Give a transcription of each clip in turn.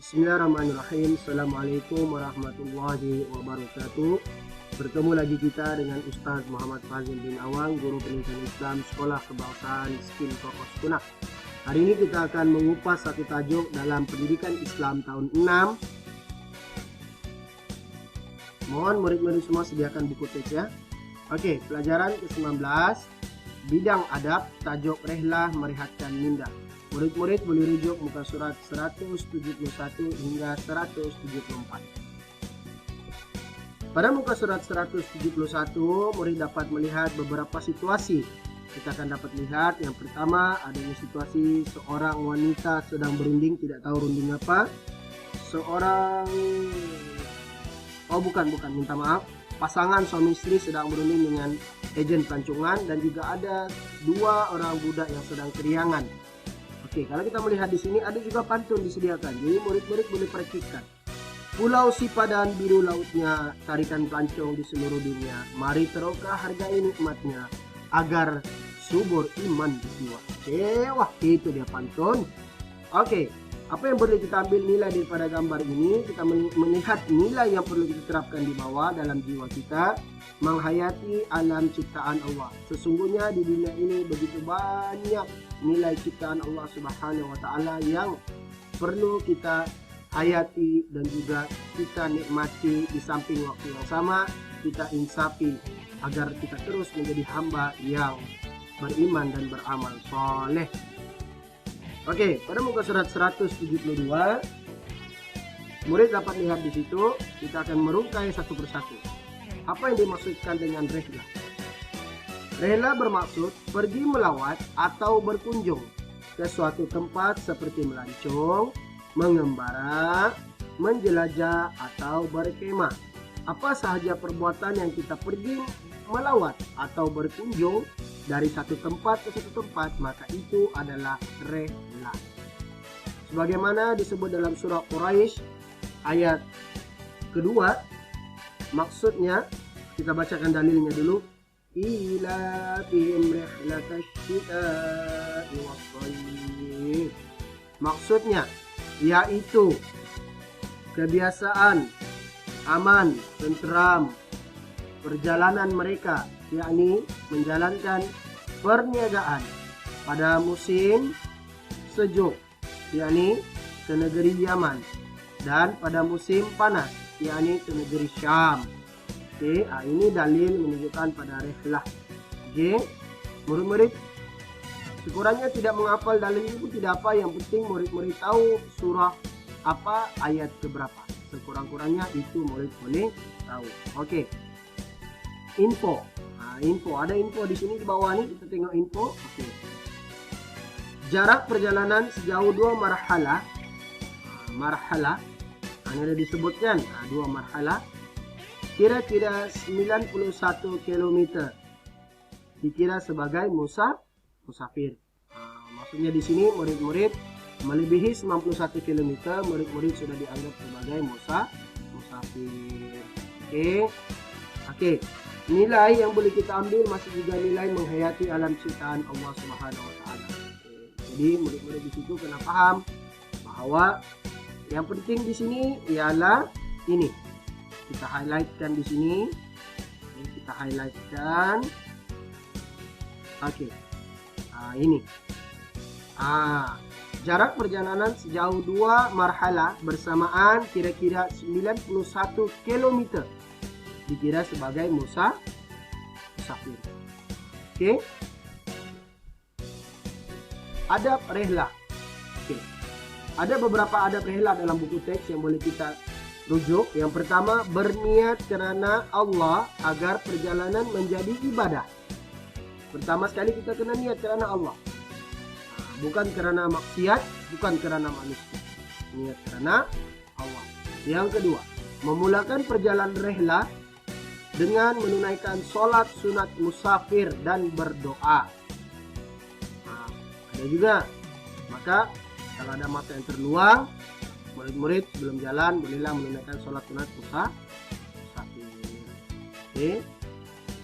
Bismillahirrahmanirrahim. Assalamualaikum warahmatullahi wabarakatuh. Bertemu lagi kita dengan Ustaz Muhammad Fazil bin Awang, Guru Pendidikan Islam Sekolah Kebangsaan Skin Kokos Kunak. Hari ini kita akan mengupas satu tajuk dalam Pendidikan Islam tahun 6. Mohon murid-murid semua sediakan buku teks ya. Oke, pelajaran ke-19, bidang adab, tajuk Rehlah Merehatkan Minda. Murid-murid boleh rujuk muka surat 171 hingga 174. Pada muka surat 171, murid dapat melihat beberapa situasi. Kita akan dapat lihat yang pertama adanya situasi seorang wanita sedang berunding, tidak tahu runding apa. Minta maaf. Pasangan suami istri sedang berunding dengan ejen pelancongan, dan juga ada dua orang budak yang sedang keriangan. Oke, kalau kita melihat di sini ada juga pantun disediakan. Jadi murid-murid boleh praktikkan. Pulau Sipadan biru lautnya, tarikan pelancong di seluruh dunia. Mari teroka hargai nikmatnya, agar subur iman di jiwa. Wah, itu dia pantun. Oke, apa yang boleh kita ambil nilai daripada gambar ini? Kita melihat nilai yang perlu kita terapkan di bawah dalam jiwa kita. Menghayati alam ciptaan Allah. Sesungguhnya di dunia ini begitu banyak nilai ciptaan Allah Subhanahu wa Ta'ala yang perlu kita hayati dan juga kita nikmati. Di samping waktu yang sama kita insafi agar kita terus menjadi hamba yang beriman dan beramal soleh. Oke, pada muka surat 172 murid dapat lihat di situ. Kita akan merungkai satu persatu. Apa yang dimaksudkan dengan rehlah? Rehlah bermaksud pergi melawat atau berkunjung ke suatu tempat seperti melancong, mengembara, menjelajah, atau berkemah. Apa sahaja perbuatan yang kita pergi melawat atau berkunjung dari satu tempat ke satu tempat, maka itu adalah rehlah. Sebagaimana disebut dalam surah Quraisy ayat kedua, maksudnya kita bacakan dalilnya dulu. Ila bihim rihlatash syita'i was-shayf. Maksudnya yaitu kebiasaan aman, tenteram perjalanan mereka, yakni menjalankan perniagaan pada musim sejuk, yakni ke negeri Yaman, dan pada musim panas, yakni ke negeri Syam. Oke, ini dalil menunjukkan pada rehlah. Oke, murid-murid sekurangnya tidak menghafal dalil itu tidak apa, yang penting murid-murid tahu surah apa, ayat keberapa. Sekurang-kurangnya itu murid boleh tahu. Oke, info. Info, ada info di sini di bawah nih, kita tengok info. Oke, jarak perjalanan sejauh 2 marhalah. Marhalah ini ada disebutkan 2 marhalah, kira-kira 91 km, dikira sebagai musafir. Maksudnya di sini murid-murid melebihi 91 km, murid-murid sudah dianggap sebagai musafir. Oke. Nilai yang boleh kita ambil masih juga nilai menghayati alam ciptaan Allah Subhanahu wa Ta'ala. Jadi murid-murid di situ kena paham bahwa yang penting di sini ialah ini. Kita highlightkan di sini. Kita highlightkan. Oke. Ini. Jarak perjalanan sejauh 2 marhalah bersamaan kira-kira 91 km. Dikira sebagai musafir. Oke. Adab rehlah. Oke. Ada beberapa adab rehlah dalam buku teks yang boleh kita rujuk. Yang pertama, berniat kerana Allah agar perjalanan menjadi ibadah. Pertama sekali kita kena niat kerana Allah. Bukan kerana maksiat, bukan kerana manusia. Niat kerana Allah. Yang kedua, memulakan perjalanan rehlah dengan menunaikan solat sunat musafir dan berdoa. Ada juga, maka kalau ada masa yang terluang, murid-murid sebelum jalan bolehlah menunaikan solat sunat musafir. Oke.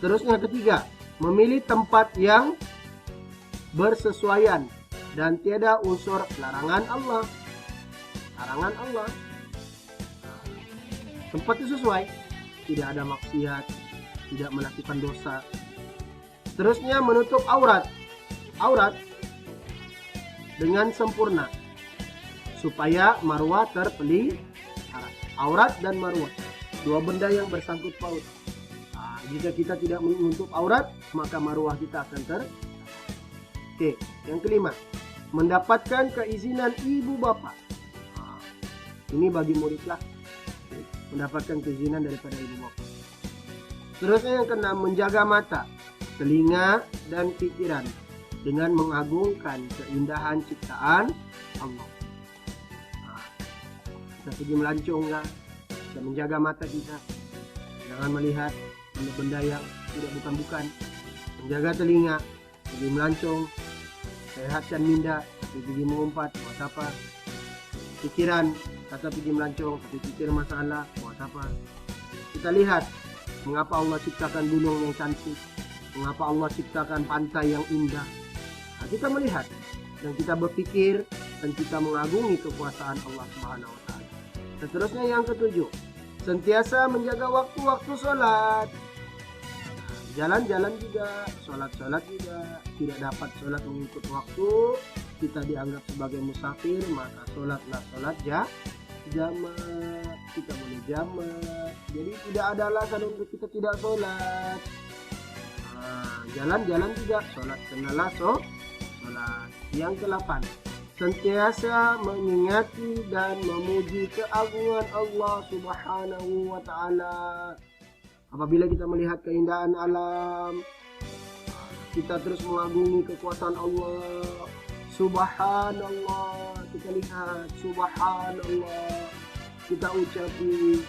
Terusnya ketiga, memilih tempat yang bersesuaian dan tiada unsur larangan Allah. larangan Allah. Tempatnya sesuai, tidak ada maksiat, tidak melakukan dosa. Terusnya menutup aurat dengan sempurna supaya marwah terpelihara. Aurat dan marwah, dua benda yang bersangkut paut. Jika kita tidak menutup aurat, maka marwah kita akan Oke, yang kelima, mendapatkan keizinan ibu bapak. Ini bagi murid lah, mendapatkan keizinan daripada ibu bapak. Terusnya yang keenam, menjaga mata, telinga, dan pikiran dengan mengagungkan keindahan ciptaan Allah. Kita pergi melancong ya, kita menjaga mata kita, jangan melihat benda-benda yang tidak bukan-bukan. Menjaga telinga, pergi melancong, sehatkan minda, tapi pergi mengumpat, buat apa? Pikiran, kata pergi melancong, tapi pikir masalah, buat apa? Kita lihat mengapa Allah ciptakan gunung yang cantik, mengapa Allah ciptakan pantai yang indah. Kita melihat dan kita berpikir dan kita mengagumi kekuasaan Allah Subhanahu wa taala. Seterusnya yang ketujuh, sentiasa menjaga waktu-waktu sholat. Jalan-jalan juga, sholat-sholat juga. Tidak dapat sholat mengikut waktu, kita dianggap sebagai musafir, maka sholatlah sholat jamak. Kita boleh jamak. Jadi tidak ada alasan untuk kita tidak sholat. Jalan-jalan juga, sholat kenalah sholat. Yang ke-8, sentiasa mengingati dan memuji keagungan Allah Subhanahu wa taala. Apabila kita melihat keindahan alam, kita terus mengagumi kekuasaan Allah. Subhanallah, kita lihat subhanallah, kita ucapi.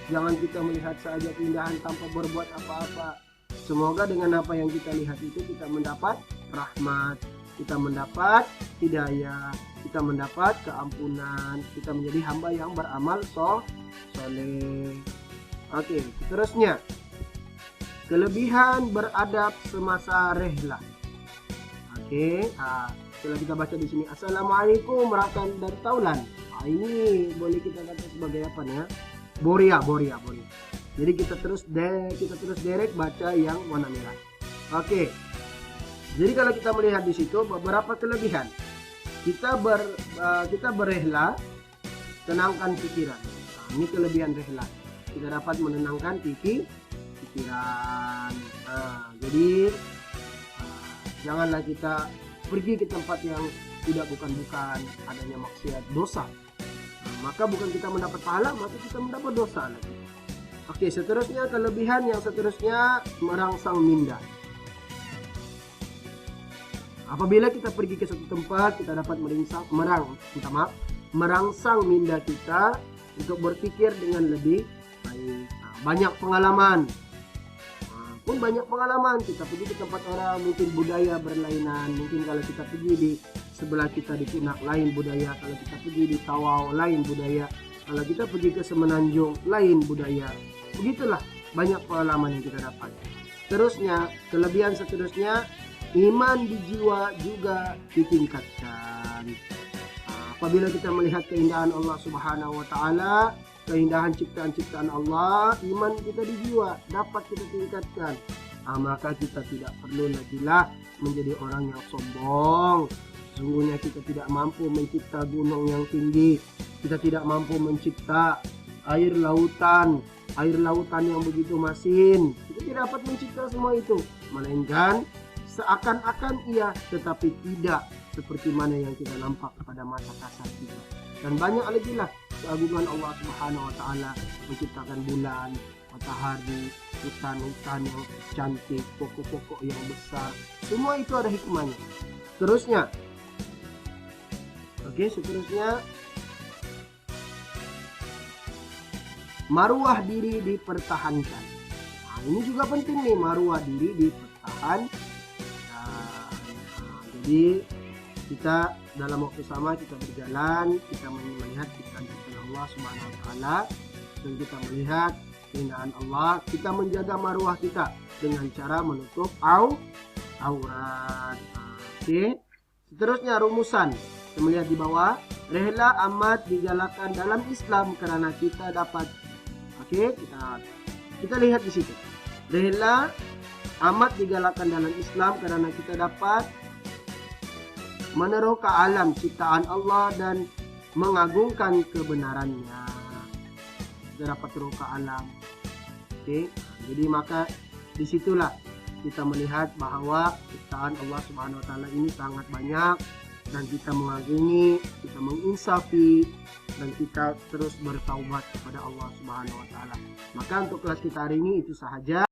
Jangan kita melihat saja keindahan tanpa berbuat apa-apa. Semoga dengan apa yang kita lihat itu kita mendapat rahmat, kita mendapat hidayah, kita mendapat keampunan, kita menjadi hamba yang beramal soleh. Oke, terusnya kelebihan beradab semasa rehlah. Oke, setelah kita baca di sini assalamualaikum warahmatullahi dari taulan. Ini boleh kita kata sebagai apa nih ya? Boria. Jadi kita terus derek baca yang warna merah. Oke. Jadi kalau kita melihat di situ beberapa kelebihan. Kita berrehla, tenangkan pikiran. Ini kelebihan rehla. Kita dapat menenangkan pikiran. Jadi janganlah kita pergi ke tempat yang tidak bukan-bukan, adanya maksiat, dosa. Maka bukan kita mendapat pahala, maka kita mendapat dosa lagi. Oke, seterusnya kelebihan yang seterusnya merangsang minda. Apabila kita pergi ke suatu tempat, kita dapat merangsang minda kita untuk berpikir dengan lebih baik. Banyak pengalaman. Banyak pengalaman, kita pergi ke tempat orang, mungkin budaya berlainan. Mungkin kalau kita pergi di sebelah kita di Punak lain budaya, kalau kita pergi di Tawau lain budaya, kalau kita pergi ke Semenanjung lain budaya. Begitulah banyak pengalaman yang kita dapat. Terusnya, kelebihan seterusnya, iman di jiwa juga ditingkatkan. Apabila kita melihat keindahan Allah Subhanahu wa taala, keindahan ciptaan-ciptaan Allah, iman kita di jiwa dapat kita tingkatkan. Maka kita tidak perlu lagi menjadi orang yang sombong. Sesungguhnya kita tidak mampu mencipta gunung yang tinggi, kita tidak mampu mencipta air lautan yang begitu masin. Kita tidak dapat mencipta semua itu, melainkan seakan-akan iya, tetapi tidak seperti mana yang kita nampak pada mata kasar kita. Dan banyak lagi keagungan Allah Subhanahu wa taala, menciptakan bulan, matahari, hutan-hutan yang cantik, pokok-pokok yang besar. Semua itu ada hikmahnya. Seterusnya maruah diri dipertahankan. Ini juga penting nih, maruah diri dipertahankan. Jadi kita dalam waktu sama kita berjalan, kita melihat ciptaan Allah Subhanahu wa taala, dan kita melihat keindahan Allah, kita menjaga maruah kita dengan cara menutup aurat. Oke. Seterusnya rumusan. Kita melihat di bawah Rela amat digalakkan dalam Islam karena kita dapat. Oke, kita lihat di situ. Rela amat digalakkan dalam Islam karena kita dapat meneroka alam ciptaan Allah dan mengagungkan kebenarannya. Kita dapat teroka alam. Oke, jadi maka disitulah kita melihat bahwa ciptaan Allah Subhanahu Wa Taala ini sangat banyak. Dan kita mengagungi, kita menginsafi, dan kita terus bertaubat kepada Allah Subhanahu Wa Taala. Maka untuk kelas kita hari ini itu sahaja.